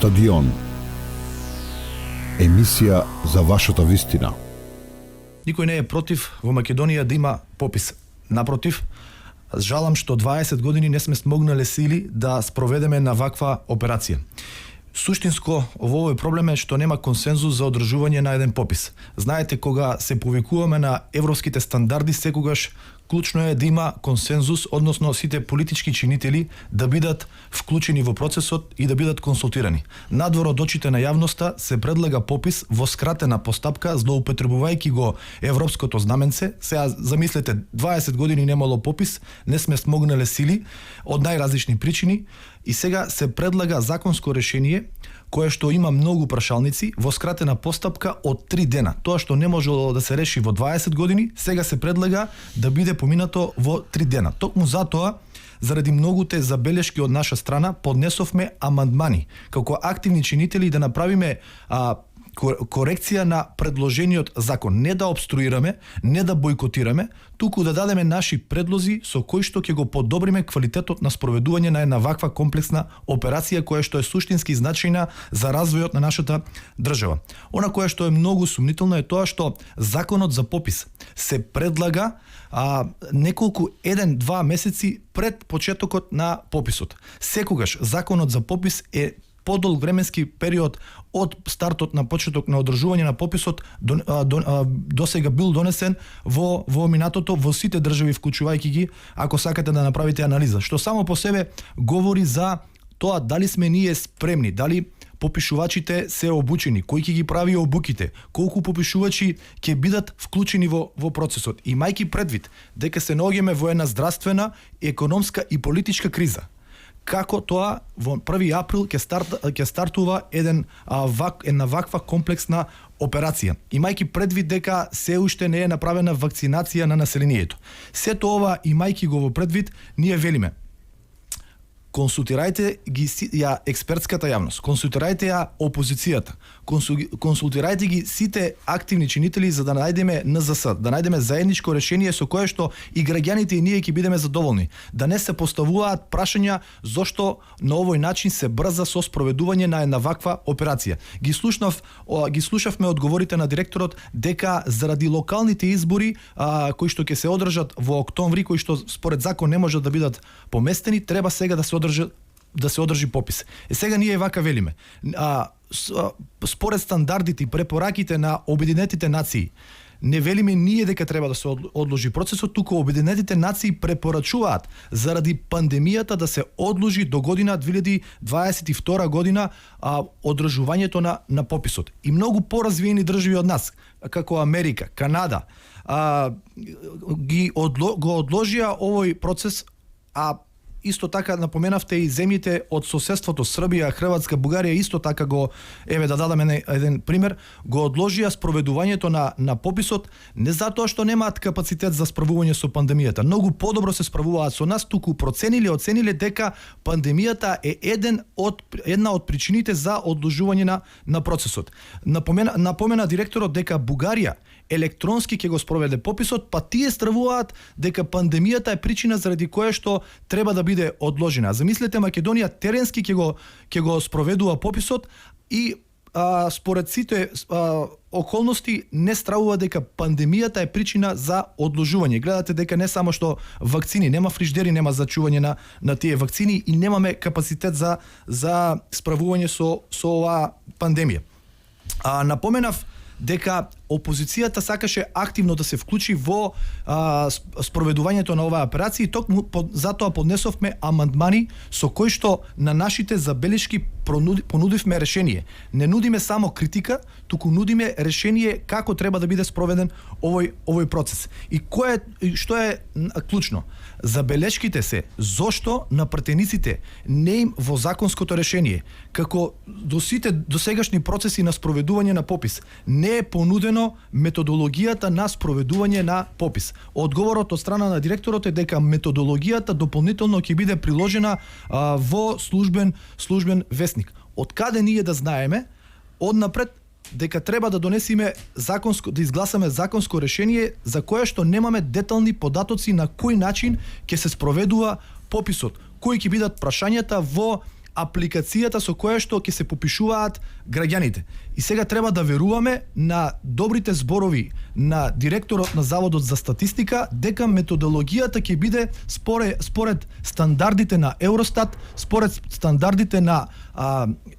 Стадион. Емисија за вашата вистина. Никој не е против во Македонија да има попис. Напротив, жалам што 20 години не сме смогнале сили да спроведеме на ваква операција. Суштинско во овој проблем е што нема консензус за одржување на еден попис. Знаете, кога се повикуваме на европските стандарди, секогаш клучно е да има консензус, односно сите политички чинители да бидат вклучени во процесот и да бидат консултирани. Надвор од очите на јавноста се предлага попис во скратена постапка, злоупотребувајќи го европското знаменце. Сега замислете, 20 години немало попис, не сме смогнале сили од најразлични причини и сега се предлага законско решение кое што има многу прашалници во скратена постапка од 3 дена. Тоа што не можело да се реши во 20 години, сега се предлага да биде поминато во 3 дена. Токму затоа, заради многуте забелешки од наша страна, поднесовме амандмани како активни чинители да направиме корекција на предложениот закон. Не да обструираме, не да бойкотираме, туку да дадеме наши предлози со кои што ќе го подобриме квалитетот на спроведување на една ваква комплексна операција која што е суштински значајна за развојот на нашата држава. Она кое што е многу сумнително е тоа што законот за попис се предлага неколку 1-2 месеци пред почетокот на пописот. Секогаш законот за попис е подолг временски период од стартот на почеток на одржување на пописот до сега бил донесен во минатото во сите држави, вклучувајќи ги, ако сакате да направите анализа, што само по себе говори за тоа дали сме ние спремни, дали попишувачите се обучени, кој ќе ги прави обуките, колку попишувачи ќе бидат вклучени во процесот, имајќи предвид дека се наоѓаме во една здравствена, економска и политичка криза. Како тоа во 1 април ќе стартува една ваква комплексна операција, имајќи предвид дека се уште не е направена вакцинација на населението. Сето ова имајќи го во предвид, ние велиме: консултирајте ги ја експертската јавност, консултирајте ја опозицијата, консултирајте ги сите активни чинители за да најдеме НЗС, да најдеме заедничко решение со кое што и граѓаните и ние ќе бидеме задоволни. Да не се поставуваат прашања зошто на овој начин се брза со спроведување на една ваква операција. Ги слушавме одговорите на директорот дека заради локалните избори кои што ќе се одржат во октомври, кои што според закон не можат да бидат поместени, треба сега да се одржи попис. Сега ние вака велиме: според стандардите и препораките на Обединетите нации, не велиме ние дека треба да се одложи процесот, туку Обединетите нации препорачуваат заради пандемијата да се одложи до година 2022 година одржувањето на пописот. И многу поразвиени држави од нас, како Америка, Канада, го одложија овој процес, исто така напоменавте и земјите од соседството Србија, Хрватска, Бугарија исто така да дадеме еден пример, го одложија спроведувањето на пописот не затоа што немаат капацитет за справување со пандемијата. Многу подобро се справуваат со нас, туку оцениле дека пандемијата е една од причините за одложување на процесот. Напомена директорот дека Бугарија електронски ќе го спроведе пописот, па тие стравуваат дека пандемијата е причина заради која што треба да биде одложена. Замислете, Македонија теренски ќе го спроведува пописот и според сите околности не стравува дека пандемијата е причина за одложување. Гледате дека не само што вакцини, нема фриждери, нема за чување на тие вакцини и немаме капацитет за справување со оваа пандемија. Напоменав дека опозицијата сакаше активно да се вклучи во спроведувањето на оваа операција и токму затоа поднесовме амандмани со кои што на нашите забелешки понудивме решение. Не нудиме само критика, туку нудиме решение како треба да биде спроведен овој процес. И што е клучно? Забелешките се зошто на претениците не им во законското решение, како до сите досегашни процеси на спроведување на попис, не е понудено методологијата на спроведување на попис. Одговорот од страна на директорот е дека методологијата дополнително ќе биде приложена во службен весник. Од каде ние да знаеме однапред дека треба да донесиме да изгласаме законско решение за кое што немаме детални податоци на кој начин ќе се спроведува пописот, кои ќе бидат прашањата во апликацијата со која што ќе се попишуваат граѓаните. И сега треба да веруваме на добрите зборови на директорот на Заводот за статистика дека методологијата ќе биде според стандардите на Евростат, според стандардите на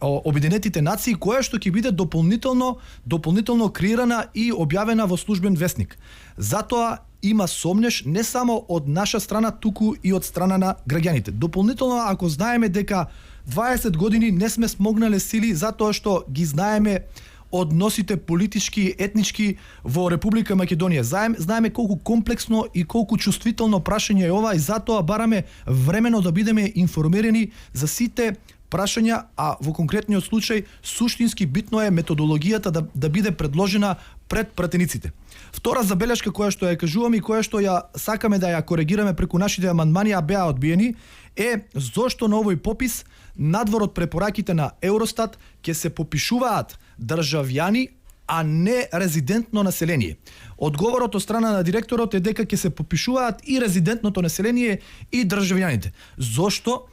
Обединетите нации, која што ќе биде дополнително креирана и објавена во службен весник. Затоа има сомнеш не само од наша страна, туку и од страна на граѓаните. Дополнително, ако знаеме дека 20 години не сме смогнале сили затоа што ги знаеме односите политички, етнички во Република Македонија. Знаеме колку комплексно и колку чувствително прашање е ова и затоа бараме времено да бидеме информирани за сите прашања, а во конкретниот случај суштински битно е методологијата да биде предложена пред пратениците. Втора забелешка која што ја кажувам и која што ја сакаме да ја коригираме преку нашите амандмани, а беа одбиени, е зошто на овој попис надвор од препораките на Евростат ќе се попишуваат државјани, а не резидентно население. Одговорот од страна на директорот е дека ќе се попишуваат и резидентното население и државјаните. Зошто?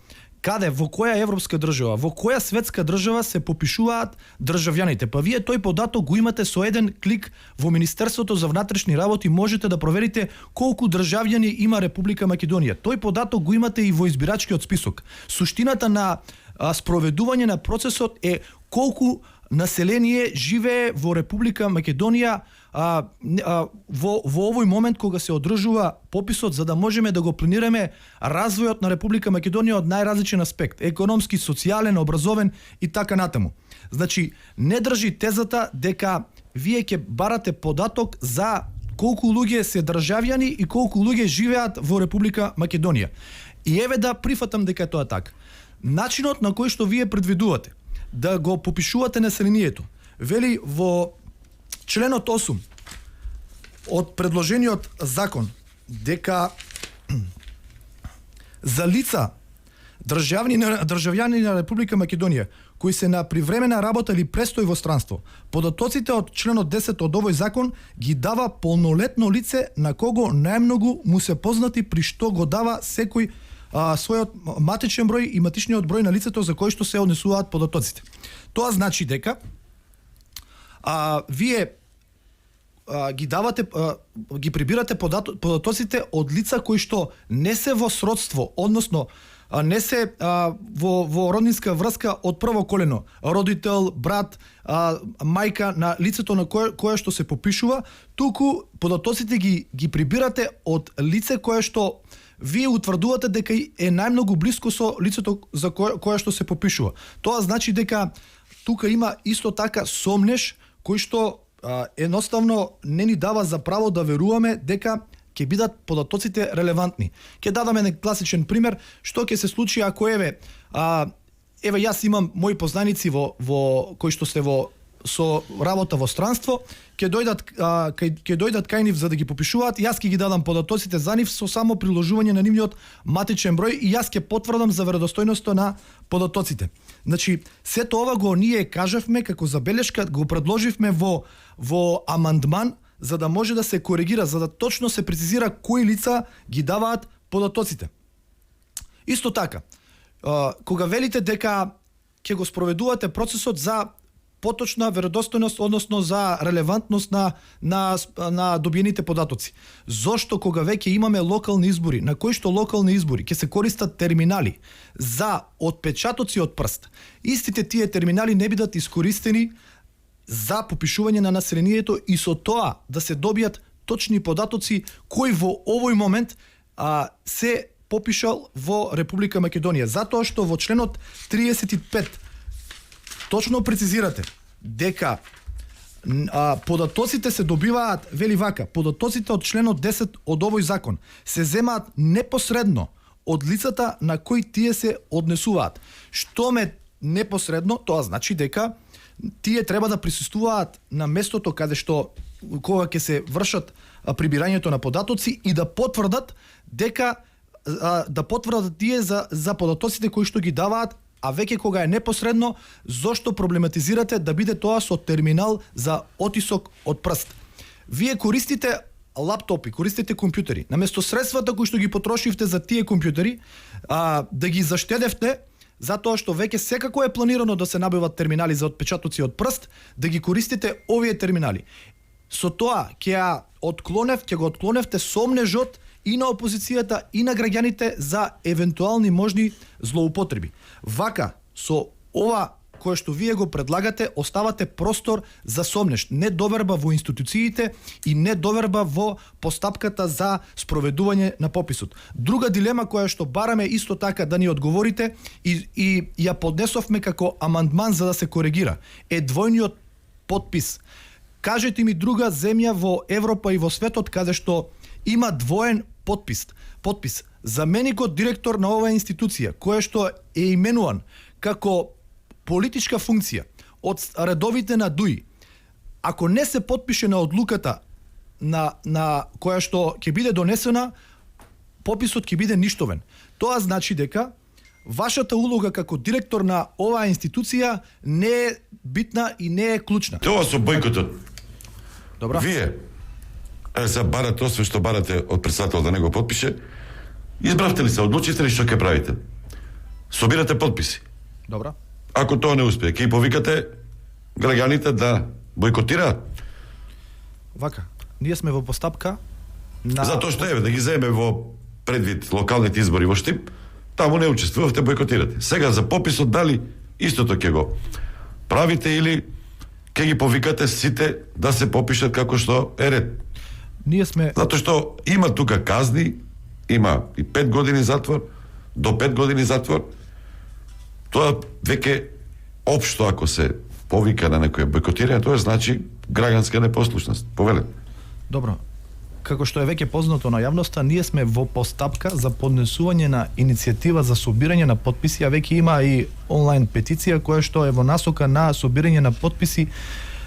Каде, во која европска држава, во која светска држава се попишуваат државјаните? Па вие тој податок го имате со еден клик во Министерството за внатрешни работи, можете да проверите колку државјани има Република Македонија. Тој податок го имате и во избирачкиот список. Суштината на спроведување на процесот е колку население живее во Република Македонија во овој момент кога се одржува пописот, за да можеме да го планираме развојот на Република Македонија од најразличен аспект, економски, социјален, образовен и така натаму. Значи, не држи тезата дека вие ќе барате податок за колку луѓе се државјани и колку луѓе живеат во Република Македонија. И еве да прифатам дека тоа така. Начинот на кој што вие предвидувате да го попишувате населението, вели во членот 8 од предложениот закон дека за лица државјани на Република Македонија кои се на привремена работа или престој во странство, податоците од членот 10 од овој закон ги дава полнолетно лице на кого најмногу му се познати при што го дава секој својот матичен број и матичниот број на лицето за кој што се однесуваат податоците. Тоа значи дека вие ги давате, ги прибирате податоците од лица кои што не се во сродство, односно не се во роднинска врска од прво колено, родител, брат, мајка на лицето на кое што се попишува, туку податоците ги прибирате од лице кое што вие утврдувате дека е најмногу блиско со лицето за кое што се попишува. Тоа значи дека тука има исто така сомнеш кој што едноставно не ни дава за право да веруваме дека ќе бидат податоците релевантни. Ќе дадаме еден класичен пример што ќе се случи ако еве јас имам мои познаници во кои што се со работа во странство, ќе дојдат кај нив за да ги попишуваат, јас ќе ги дадам податоците за нив со само приложување на нивниот матичен број и јас ќе потврдам за веродостојноста на податоците. Значи, сето ова го ние кажавме како забелешка, го предложивме во амандман за да може да се коригира, за да точно се прецизира кои лица ги даваат податоците. Исто така, кога велите дека ќе го спроведувате процесот за поточна веродостојност, односно за релевантност на добиените податоци. Зошто кога веќе имаме локални избори, на кои што локални избори ќе се користат терминали за отпечатоци од прст, истите тие терминали не бидат искористени за попишување на населението и со тоа да се добијат точни податоци кои во овој момент се попишал во Република Македонија. Затоа што во членот 35 точно прецизирате дека податоците се добиваат, вели вака, податоците од членот 10 од овој закон се земаат непосредно од лицата на кои тие се однесуваат. Што ме непосредно, тоа значи дека тие треба да присуствуваат на местото каде што кога ќе се вршат прибирањето на податоци и да потврдат дека тие за податоците кои што ги даваат, а веќе кога е непосредно, зошто проблематизирате да биде тоа со терминал за отисок од прст? Вие користите лаптопи, користите компјутери. Наместо средствата кои што ги потрошивте за тие компјутери, да ги заштедевте затоа што веќе секако е планирано да се набават терминали за отпечатоци од прст, да ги користите овие терминали. Со тоа ќе го отклоневте сомнежот и на опозицијата и на граѓаните за евентуални можни злоупотреби. Вака, со ова кое што вие го предлагате, оставате простор за сомнеж, недоверба во институциите и недоверба во постапката за спроведување на пописот. Друга дилема која што бараме исто така да ни одговорите и ја поднесовме како амандман за да се коригира, е двојниот потпис. Кажете ми друга земја во Европа и во светот каде што има двоен потпис. Заменикот директор на оваа институција, која што е именуван како политичка функција од редовите на ДУИ, ако не се потпише на одлуката на која што ќе биде донесена, пописот ќе биде ништовен. Тоа значи дека вашата улога како директор на оваа институција не е битна и не е клучна. Тоа со бојкотот. Добра. Вие се барате осве што барате од председател да не го потпише. Избравте ли се, одлучите ли што ќе правите? Собирате потписи. Добра. Ако тоа не успее, ќе повикате граѓаните да бојкотираат. Вака, ние сме во постапка на... Затоа што да ги земе во предвид локалните избори во Штип, таму не учествувавте, бојкотирате. Сега за пописот дали истото ќе го правите или ќе ги повикате сите да се попишат како што е ред. Ние сме... Затоа што има тука казни, има и 5 години затвор, до 5 години затвор. Тоа веќе општо ако се повика на некој бојкотирање, тоа значи граѓанска непослушност. Повелете. Добро. Како што е веќе познато на јавноста, ние сме во постапка за поднесување на иницијатива за собирање на потписи, а веќе има и онлайн петиција која што е во насока на собирање на потписи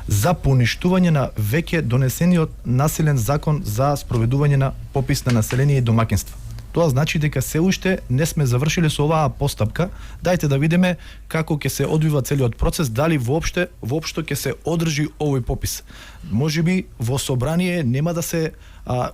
за поништување на веќе донесениот насилен закон за спроведување на попис на население и домаќинства. Тоа значи дека се уште не сме завршиле со оваа постапка. Дајте да видиме како ќе се одвива целиот процес, дали воопшто ќе се одржи овој попис. Можеби во собрание нема да се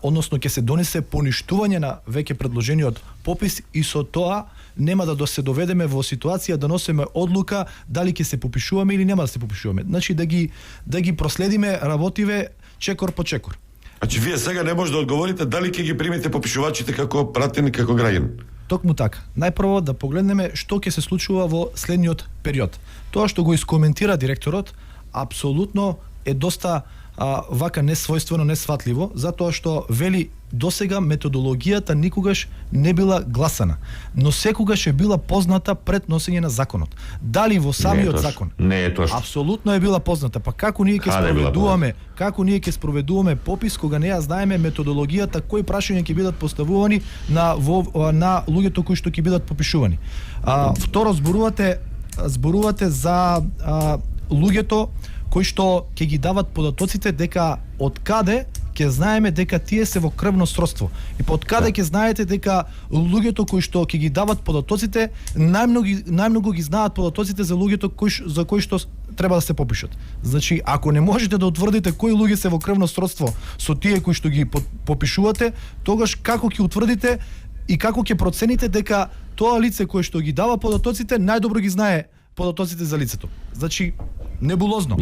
односно ќе се донесе поништување на веќе предложениот попис и со тоа нема да се доведеме во ситуација да носиме одлука дали ќе се попишуваме или нема да се попишуваме. Значи да ги проследиме работиве чекор по чекор. Значи вие сега не може да одговорите дали ќе ги примите попишувачите како пратени како граѓани. Токму така. Најпрво да погледнеме што ќе се случува во следниот период. Тоа што го искоментира директорот апсолутно е доста вака несвојствено, несватливо, затоа што вели досега методологијата никогаш не била гласана, но секогаш е била позната пред носење на законот. Дали во самиот закон? Не е точно. Апсолутно е била позната. Па како ние ќе спроведуваме попис кога не ја знаеме методологијата, кои прашања ќе бидат поставувани на луѓето кои што ќе бидат попишувани. Второ, зборувате за луѓето кои што ќе ги дават податоците, дека од каде ќе знаеме дека тие се во крвно сродство. И под каде ќе знаете дека луѓето кои што ќе ги дават податоците најмногу ги знаат податоците за луѓето за кои што треба да се попишат. Значи, ако не можете да утврдите кои луѓе се во крвно сродство со тие кои што ги попишувате, тогаш како ќе утврдите и како ќе процените дека тоа лице кое што ги дава податоците најдобро ги знае податоците за лицето. Значи, небулозно.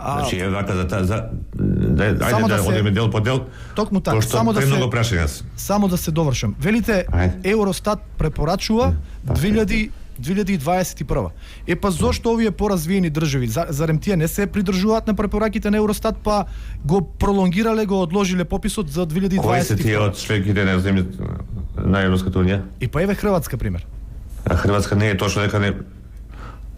Значи е вака ајде да одиме дел по дел. Токму така, само да се довршам. Велите Евростат препорачува 2021. Па зошто овие поразвиени држави, зарем тие не се придржуваат на препораките на Евростат, па го пролонгирале, го одложиле пописот за 2021? Кои се тие од членките на земјите на Европската унија? И па еве Хрватска пример. А Хрватска не е точно дека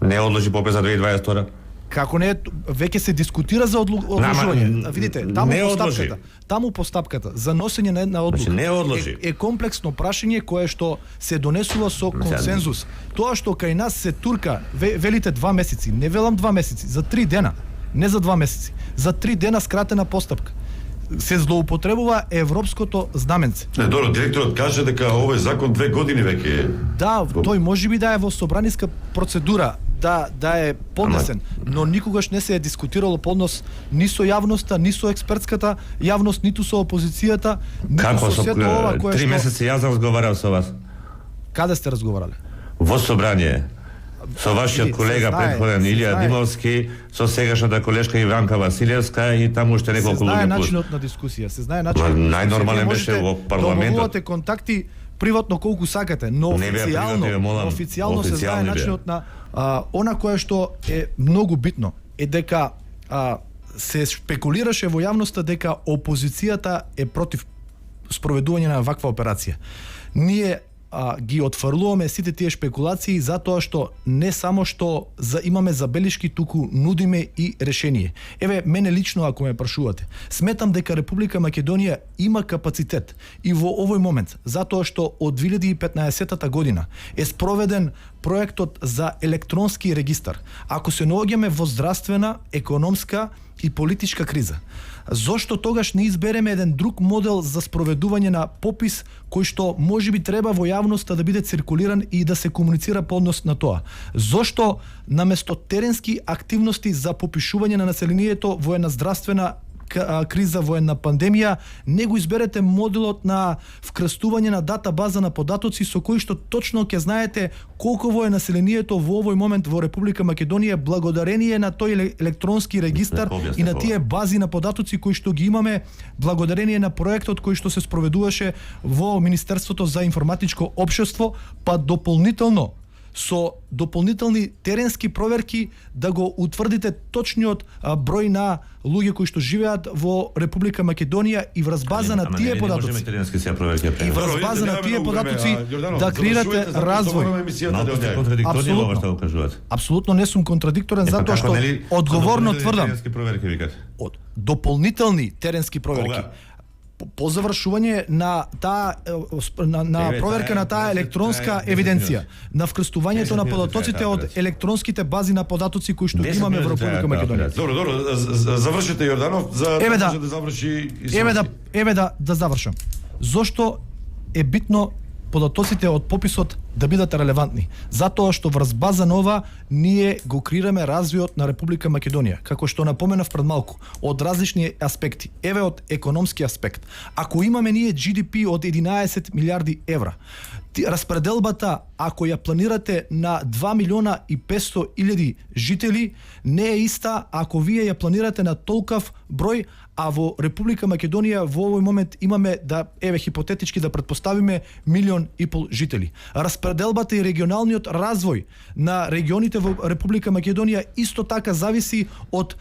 не одложи попис за 2022. Како не, веќе се дискутира за одложување. Видите, таму постапката за носење на одлука е комплексно прашање кое што се донесува со консензус. Тоа што кај нас се турка, велите 2 месеци, не велам 2 месеци, за 3 дена, не за 2 месеци, за 3 дена скратена постапка. Се злоупотребува европското знаменце. Добро, директорот каже дека овој закон 2 години веќе е. Да, тој можеби да е во собраниска процедура, да е поднесен, но никогаш не се е дискутирало поднос ни со јавноста, ни со експертската јавност, ниту со опозицијата, ниту со сето ова кое што... 3 месеци јас разговарав со вас. Каде сте разговарале? Во собрание. Со вашиот колега претходен Илија Димовски, со сегашната колешка Иванка Василевска и таму уште неколку се знае луѓе. начинот на дискусија, се знае начинот. на дискусија. Најнормален беше Можете во парламентот. Да обновувате контакти приватно колку сакате, но Не беа приватни, молам, официјално се знае официјални беа. начинот на она кое што е многу битно е дека се шпекулираше во јавноста дека опозицијата е против спроведување на ваква операција. Ние ги отфрлуваме сите тие шпекулации затоа што не само што имаме забелишки, туку нудиме и решение. Еве, мене лично, ако ме прашувате, сметам дека Република Македонија има капацитет и во овој момент, затоа што од 2015 година е спроведен проектот за електронски регистар. Ако се наоѓаме во здравствена, економска и политичка криза, зошто тогаш не избереме еден друг модел за спроведување на попис кој што можеби треба во јавноста да биде циркулиран и да се комуницира по однос на тоа? Зошто наместо теренски активности за попишување на населението во една здравствена криза, во една пандемија, не го изберете моделот на вкрстување на дата база на податоци со кои што точно ќе знаете колково е населението во овој момент во Република Македонија благодарение на тој електронски регистар и на тие бази на податоци кои што ги имаме благодарение на проектот кој што се спроведуваше во Министерството за информатичко општество, па дополнително со дополнителни теренски проверки да го утврдите точниот број на луѓе кои што живеат во Република Македонија и врз база на тие податоци. И врз база на тие податоци да креирате развој. Апсолутно не сум контрадикторен затоа што одговорно тврдам. Од дополнителни теренски проверки. По завршување на таа проверка на таа електронска евиденција, на вкрстувањето на податоците од електронските бази на податоци кои што ги имаме во Република Македонија. Добро, завршете Јорданов за да може да заврши и Еве да завршам. Зошто е битно податоците од пописот да бидат релевантни? Затоа што врз база на ова ние го креираме развојот на Република Македонија, како што напоменав пред малку, од различни аспекти. Еве од економски аспект. Ако имаме ние GDP од 11 милиарди евра, распределбата, ако ја планирате на 2 милиона и 500 илјади жители, не е иста ако вие ја планирате на толкав број, а во Република Македонија во овој момент имаме хипотетички да претпоставиме 1,5 милион жители. Распределбата и регионалниот развој на регионите во Република Македонија исто така зависи од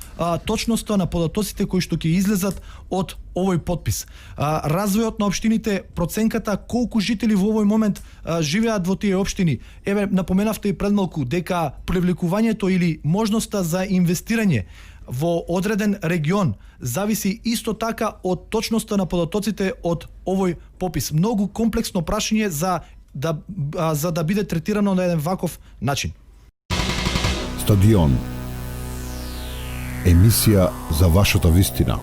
точноста на податоците кои што ќе излезат од овој подпис. Развојот на општините, проценката колку жители во овој момент живеат во тие општини. Еве, напоменавте и пред малку дека привлекувањето или можноста за инвестирање во одреден регион зависи исто така од точноста на податоците од овој попис. Многу комплексно прашање за да биде третирано на еден ваков начин. Стадион. Емисија за вашата вистина.